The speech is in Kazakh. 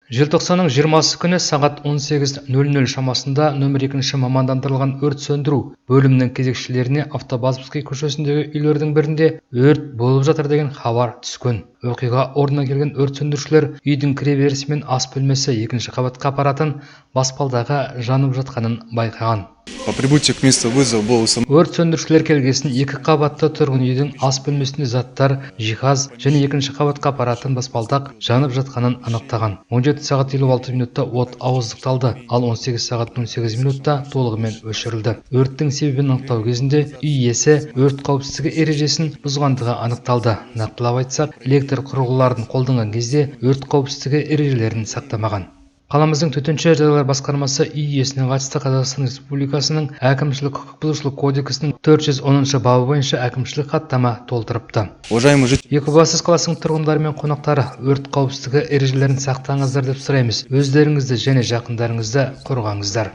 Желтоқсанның 20 күні сағат 18:00 шамасында нөмір 2 мамандандырылған өрт сөндіру бөлімінің кезекшілеріне Автобазовский көшесіндегі үйлердің бірінде өрт болып жатыр деген хабар түскен. Оқиға орнына келген өрт сөндірушілер үйдің кіреберісі мен ас бөлмесі 2-ші қабатқа апаратын баспалдағы жанып жатқанын байқаған. По прибытию к месту вызова был Өрт сөндірушілер келгесін 2 қабатты тұрғын үйдің ас бөлмесінде заттар, жиһаз және 2-ші қабатқа апаратын баспалдақ жанып жатқанын анықтаған. 17:56 от ауыздықталды, ал 18:08 толығымен өшірілді. Өрттің себебін анықтау кезінде үй иесі өрт қауіпсіздігі ережесін бұзғандығы анықталды. Нақтылап айтсақ, электр құрылғыларын қолданған кезде өрт қауіпсіздігі ережелерін сақтамаған. Қаламыздың төтенше жағдайлар басқармасы үй иесіне қатысты Қазақстан Республикасының әкімшілік құқық бұзушылық кодексінің 410 бабы бойынша әкімшілік хаттама толтырыпты. Екібастұз қаласының тұрғындары мен қонақтары өрт қауіпсіздігі ережелерін сақтаңыздар деп сұраймыз. Өздеріңізді және жақындарыңызды қорғаңыздар.